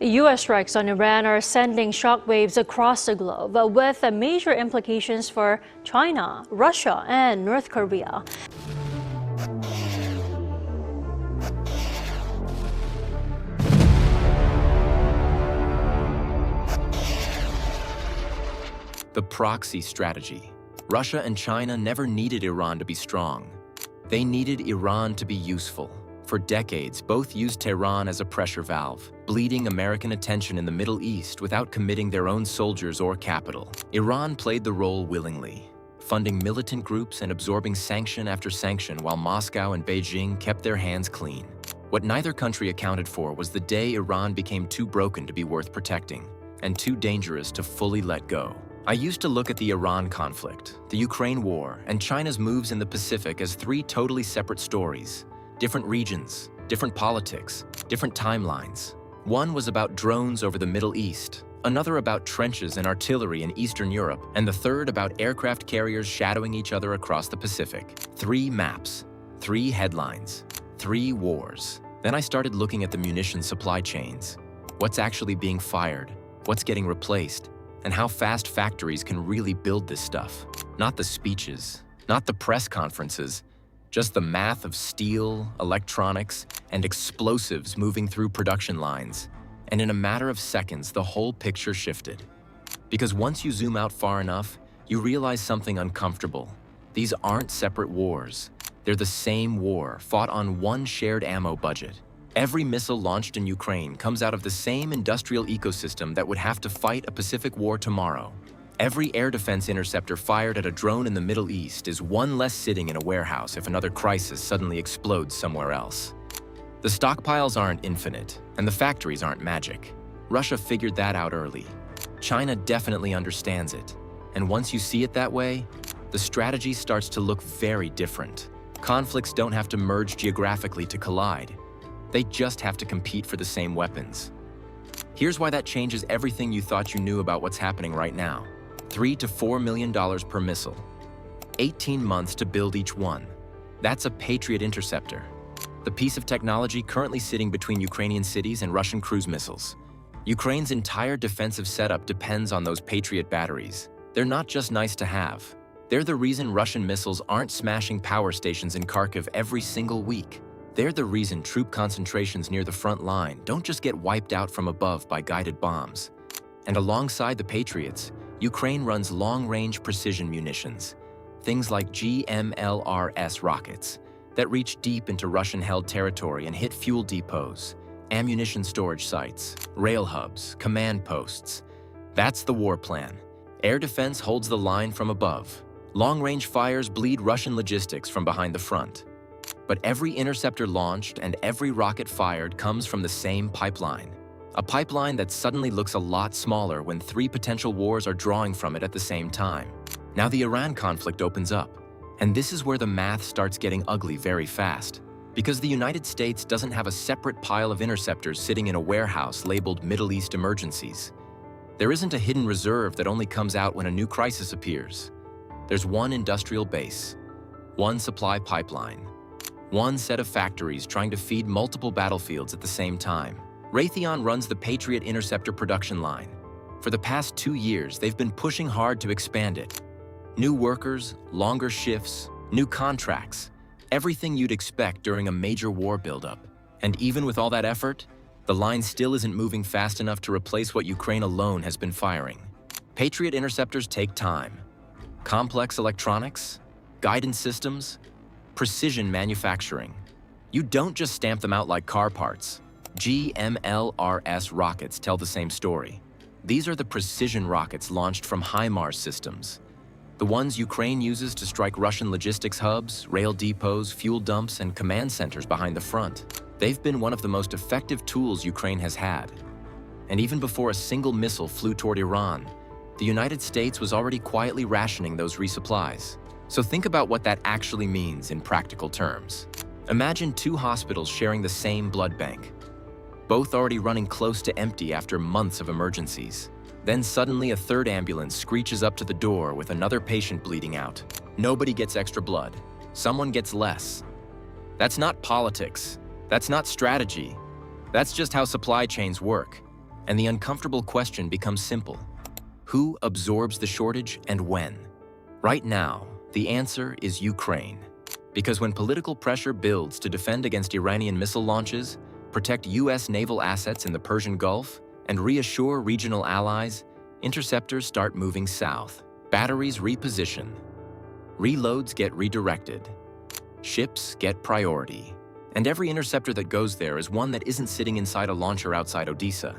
U.S. strikes on Iran are sending shockwaves across the globe, with major implications for China, Russia, and North Korea. The Proxy Strategy. Russia and China never needed Iran to be strong. They needed Iran to be useful. For decades, both used Tehran as a pressure valve, bleeding American attention in the Middle East without committing their own soldiers or capital. Iran played the role willingly, funding militant groups and absorbing sanction after sanction while Moscow and Beijing kept their hands clean. What neither country accounted for was the day Iran became too broken to be worth protecting and too dangerous to fully let go. I used to look at the Iran conflict, the Ukraine war, and China's moves in the Pacific as three totally separate stories. Different regions, different politics, different timelines. One was about drones over the Middle East, another about trenches and artillery in Eastern Europe, and the third about aircraft carriers shadowing each other across the Pacific. Three maps, three headlines, three wars. Then I started looking at the munitions supply chains. What's actually being fired, what's getting replaced, and how fast factories can really build this stuff. Not the speeches, not the press conferences, just the math of steel, electronics, and explosives moving through production lines. And in a matter of seconds, the whole picture shifted. Because once you zoom out far enough, you realize something uncomfortable. These aren't separate wars. They're the same war, fought on one shared ammo budget. Every missile launched in Ukraine comes out of the same industrial ecosystem that would have to fight a Pacific war tomorrow. Every air defense interceptor fired at a drone in the Middle East is one less sitting in a warehouse if another crisis suddenly explodes somewhere else. The stockpiles aren't infinite, and the factories aren't magic. Russia figured that out early. China definitely understands it. And once you see it that way, the strategy starts to look very different. Conflicts don't have to merge geographically to collide. They just have to compete for the same weapons. Here's why that changes everything you thought you knew about what's happening right now. $3 to $4 million per missile. 18 months to build each one. That's a Patriot interceptor, the piece of technology currently sitting between Ukrainian cities and Russian cruise missiles. Ukraine's entire defensive setup depends on those Patriot batteries. They're not just nice to have. They're the reason Russian missiles aren't smashing power stations in Kharkiv every single week. They're the reason troop concentrations near the front line don't just get wiped out from above by guided bombs. And alongside the Patriots, Ukraine runs long-range precision munitions, things like GMLRS rockets that reach deep into Russian-held territory and hit fuel depots, ammunition storage sites, rail hubs, command posts. That's the war plan. Air defense holds the line from above. Long-range fires bleed Russian logistics from behind the front. But every interceptor launched and every rocket fired comes from the same pipeline. A pipeline that suddenly looks a lot smaller when three potential wars are drawing from it at the same time. Now the Iran conflict opens up, and this is where the math starts getting ugly very fast. Because the United States doesn't have a separate pile of interceptors sitting in a warehouse labeled Middle East emergencies. There isn't a hidden reserve that only comes out when a new crisis appears. There's one industrial base, one supply pipeline, one set of factories trying to feed multiple battlefields at the same time. Raytheon runs the Patriot interceptor production line. For the past 2 years, they've been pushing hard to expand it. New workers, longer shifts, new contracts, everything you'd expect during a major war buildup. And even with all that effort, the line still isn't moving fast enough to replace what Ukraine alone has been firing. Patriot interceptors take time. Complex electronics, guidance systems, precision manufacturing. You don't just stamp them out like car parts. GMLRS rockets tell the same story. These are the precision rockets launched from HIMARS systems. The ones Ukraine uses to strike Russian logistics hubs, rail depots, fuel dumps, and command centers behind the front. They've been one of the most effective tools Ukraine has had. And even before a single missile flew toward Iran, the United States was already quietly rationing those resupplies. So think about what that actually means in practical terms. Imagine two hospitals sharing the same blood bank, both already running close to empty after months of emergencies. Then suddenly a third ambulance screeches up to the door with another patient bleeding out. Nobody gets extra blood. Someone gets less. That's not politics. That's not strategy. That's just how supply chains work. And the uncomfortable question becomes simple. Who absorbs the shortage and when? Right now, the answer is Ukraine. Because when political pressure builds to defend against Iranian missile launches, protect US naval assets in the Persian Gulf, and reassure regional allies, interceptors start moving south. Batteries reposition. Reloads get redirected. Ships get priority. And every interceptor that goes there is one that isn't sitting inside a launcher outside Odessa.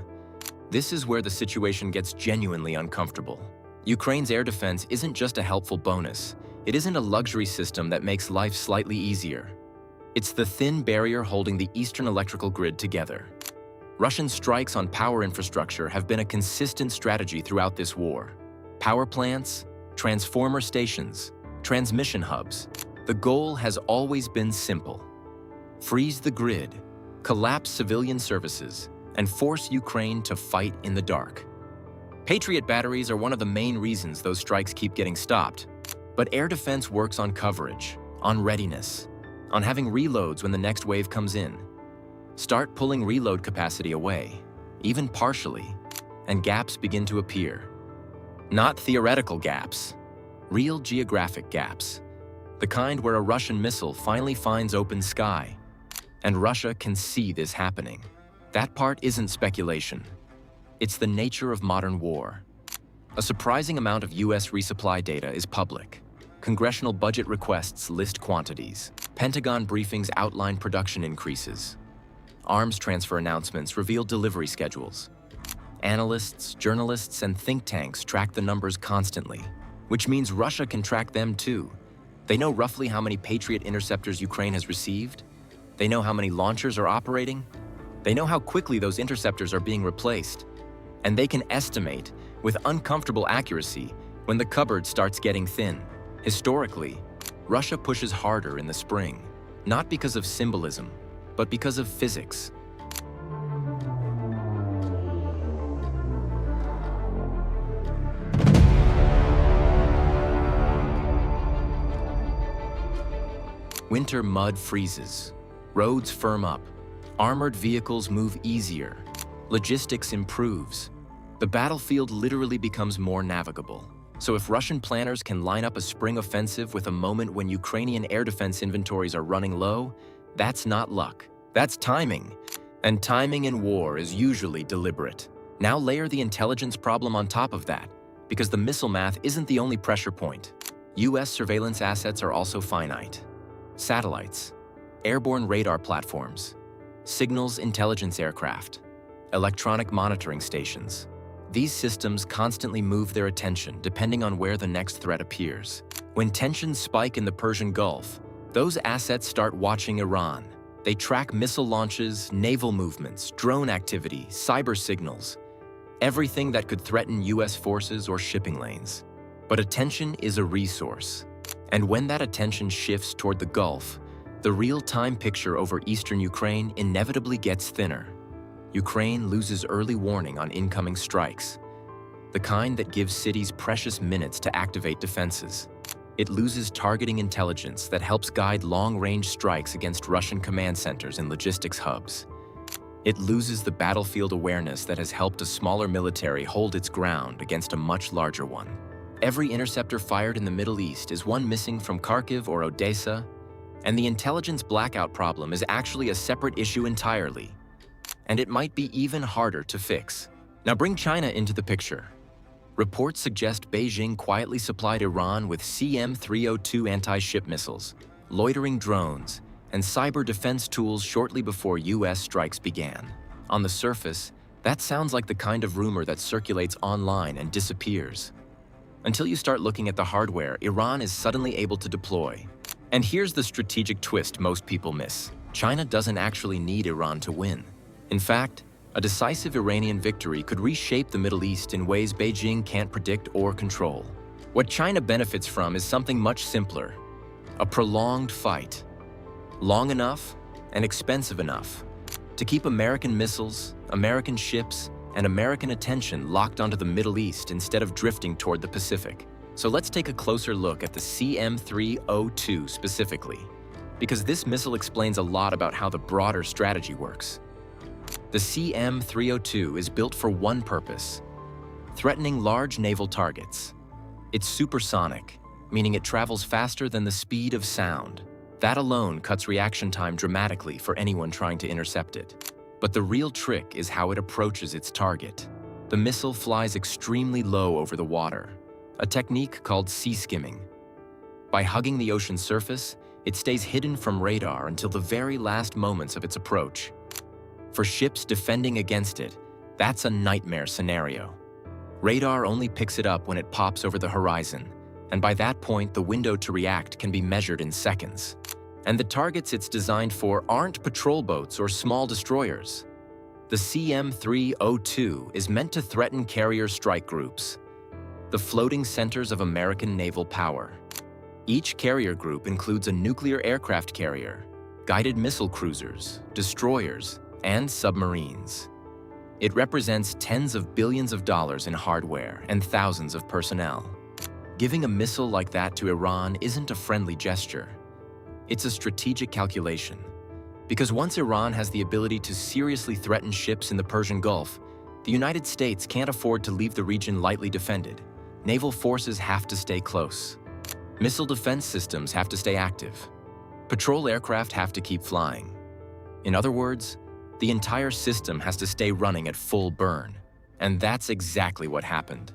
This is where the situation gets genuinely uncomfortable. Ukraine's air defense isn't just a helpful bonus. It isn't a luxury system that makes life slightly easier. It's the thin barrier holding the eastern electrical grid together. Russian strikes on power infrastructure have been a consistent strategy throughout this war. Power plants, transformer stations, transmission hubs. The goal has always been simple. Freeze the grid, collapse civilian services, and force Ukraine to fight in the dark. Patriot batteries are one of the main reasons those strikes keep getting stopped. But air defense works on coverage, on readiness, on having reloads when the next wave comes in. Start pulling reload capacity away, even partially, and gaps begin to appear. Not theoretical gaps, real geographic gaps. The kind where a Russian missile finally finds open sky, and Russia can see this happening. That part isn't speculation. It's the nature of modern war. A surprising amount of US resupply data is public. Congressional budget requests list quantities. Pentagon briefings outline production increases. Arms transfer announcements reveal delivery schedules. Analysts, journalists, and think tanks track the numbers constantly, which means Russia can track them too. They know roughly how many Patriot interceptors Ukraine has received. They know how many launchers are operating. They know how quickly those interceptors are being replaced. And they can estimate, with uncomfortable accuracy, when the cupboard starts getting thin. Historically, Russia pushes harder in the spring, not because of symbolism, but because of physics. Winter mud freezes, roads firm up, armored vehicles move easier, logistics improves. The battlefield literally becomes more navigable. So if Russian planners can line up a spring offensive with a moment when Ukrainian air defense inventories are running low, that's not luck, that's timing. And timing in war is usually deliberate. Now layer the intelligence problem on top of that, because the missile math isn't the only pressure point. US surveillance assets are also finite. Satellites, airborne radar platforms, signals intelligence aircraft, electronic monitoring stations. These systems constantly move their attention depending on where the next threat appears. When tensions spike in the Persian Gulf, those assets start watching Iran. They track missile launches, naval movements, drone activity, cyber signals, everything that could threaten US forces or shipping lanes. But attention is a resource. And when that attention shifts toward the Gulf, the real-time picture over eastern Ukraine inevitably gets thinner. Ukraine loses early warning on incoming strikes, the kind that gives cities precious minutes to activate defenses. It loses targeting intelligence that helps guide long-range strikes against Russian command centers and logistics hubs. It loses the battlefield awareness that has helped a smaller military hold its ground against a much larger one. Every interceptor fired in the Middle East is one missing from Kharkiv or Odessa, and the intelligence blackout problem is actually a separate issue entirely. And it might be even harder to fix. Now bring China into the picture. Reports suggest Beijing quietly supplied Iran with CM-302 anti-ship missiles, loitering drones, and cyber defense tools shortly before US strikes began. On the surface, that sounds like the kind of rumor that circulates online and disappears. Until you start looking at the hardware Iran is suddenly able to deploy. And here's the strategic twist most people miss. China doesn't actually need Iran to win. In fact, a decisive Iranian victory could reshape the Middle East in ways Beijing can't predict or control. What China benefits from is something much simpler: a prolonged fight. Long enough and expensive enough to keep American missiles, American ships, and American attention locked onto the Middle East instead of drifting toward the Pacific. So let's take a closer look at the CM-302 specifically, because this missile explains a lot about how the broader strategy works. The CM-302 is built for one purpose: threatening large naval targets. It's supersonic, meaning it travels faster than the speed of sound. That alone cuts reaction time dramatically for anyone trying to intercept it. But the real trick is how it approaches its target. The missile flies extremely low over the water, a technique called sea skimming. By hugging the ocean surface, it stays hidden from radar until the very last moments of its approach. For ships defending against it, that's a nightmare scenario. Radar only picks it up when it pops over the horizon, and by that point, the window to react can be measured in seconds. And the targets it's designed for aren't patrol boats or small destroyers. The CM-302 is meant to threaten carrier strike groups, the floating centers of American naval power. Each carrier group includes a nuclear aircraft carrier, guided missile cruisers, destroyers, and submarines. It represents tens of billions of dollars in hardware and thousands of personnel. Giving a missile like that to Iran isn't a friendly gesture. It's a strategic calculation. Because once Iran has the ability to seriously threaten ships in the Persian Gulf, the United States can't afford to leave the region lightly defended. Naval forces have to stay close. Missile defense systems have to stay active. Patrol aircraft have to keep flying. In other words, the entire system has to stay running at full burn. And that's exactly what happened.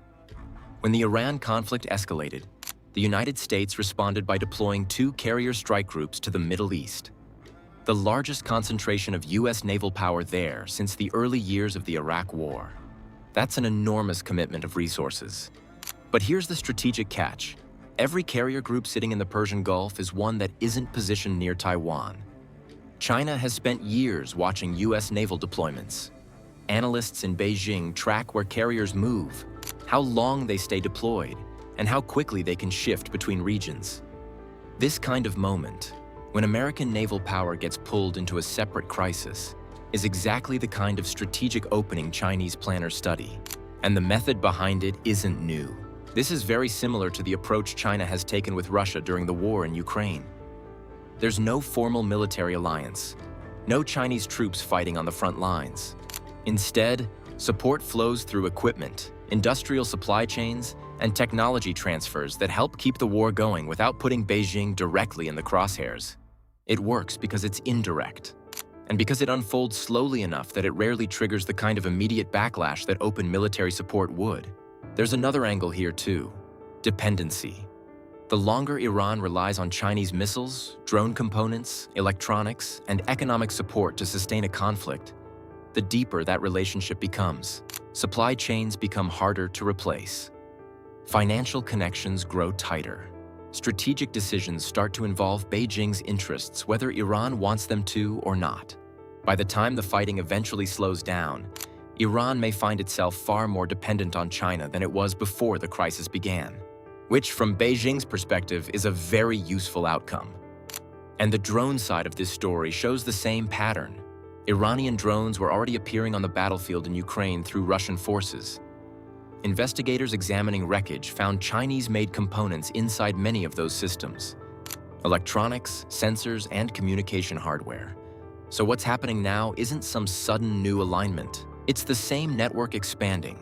When the Iran conflict escalated, the United States responded by deploying 2 carrier strike groups to the Middle East, the largest concentration of U.S. naval power there since the early years of the Iraq War. That's an enormous commitment of resources. But here's the strategic catch. Every carrier group sitting in the Persian Gulf is one that isn't positioned near Taiwan. China has spent years watching U.S. naval deployments. Analysts in Beijing track where carriers move, how long they stay deployed, and how quickly they can shift between regions. This kind of moment, when American naval power gets pulled into a separate crisis, is exactly the kind of strategic opening Chinese planners study. And the method behind it isn't new. This is very similar to the approach China has taken with Russia during the war in Ukraine. There's no formal military alliance, no Chinese troops fighting on the front lines. Instead, support flows through equipment, industrial supply chains, and technology transfers that help keep the war going without putting Beijing directly in the crosshairs. It works because it's indirect, and because it unfolds slowly enough that it rarely triggers the kind of immediate backlash that open military support would. There's another angle here too: dependency. The longer Iran relies on Chinese missiles, drone components, electronics, and economic support to sustain a conflict, the deeper that relationship becomes. Supply chains become harder to replace. Financial connections grow tighter. Strategic decisions start to involve Beijing's interests, whether Iran wants them to or not. By the time the fighting eventually slows down, Iran may find itself far more dependent on China than it was before the crisis began, which from Beijing's perspective is a very useful outcome. And the drone side of this story shows the same pattern. Iranian drones were already appearing on the battlefield in Ukraine through Russian forces. Investigators examining wreckage found Chinese-made components inside many of those systems: electronics, sensors, and communication hardware. So what's happening now isn't some sudden new alignment. It's the same network expanding,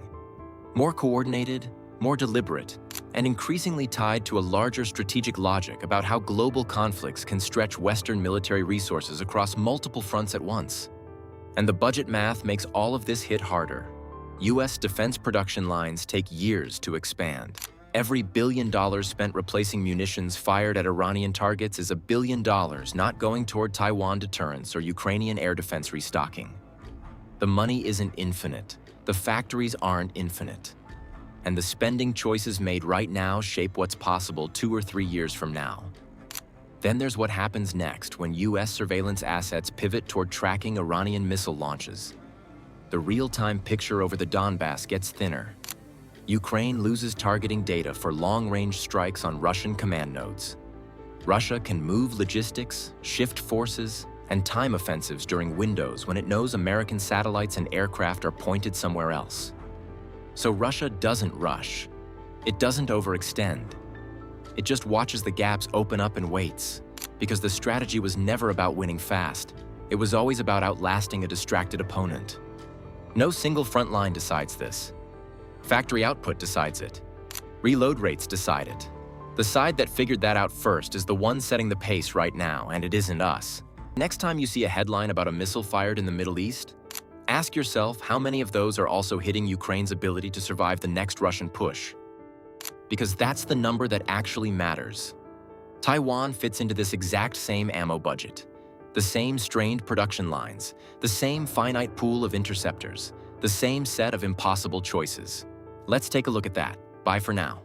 more coordinated, more deliberate, and increasingly tied to a larger strategic logic about how global conflicts can stretch Western military resources across multiple fronts at once. And the budget math makes all of this hit harder. U.S. defense production lines take years to expand. Every $1 billion spent replacing munitions fired at Iranian targets is $1 billion not going toward Taiwan deterrence or Ukrainian air defense restocking. The money isn't infinite. The factories aren't infinite. And the spending choices made right now shape what's possible 2 or 3 years from now. Then there's what happens next when U.S. surveillance assets pivot toward tracking Iranian missile launches. The real-time picture over the Donbass gets thinner. Ukraine loses targeting data for long-range strikes on Russian command nodes. Russia can move logistics, shift forces, and time offensives during windows when it knows American satellites and aircraft are pointed somewhere else. So Russia doesn't rush. It doesn't overextend. It just watches the gaps open up and waits, because the strategy was never about winning fast. It was always about outlasting a distracted opponent. No single front line decides this. Factory output decides it. Reload rates decide it. The side that figured that out first is the one setting the pace right now, and it isn't us. Next time you see a headline about a missile fired in the Middle East, ask yourself how many of those are also hitting Ukraine's ability to survive the next Russian push. Because that's the number that actually matters. Taiwan fits into this exact same ammo budget. The same strained production lines, the same finite pool of interceptors, the same set of impossible choices. Let's take a look at that. Bye for now.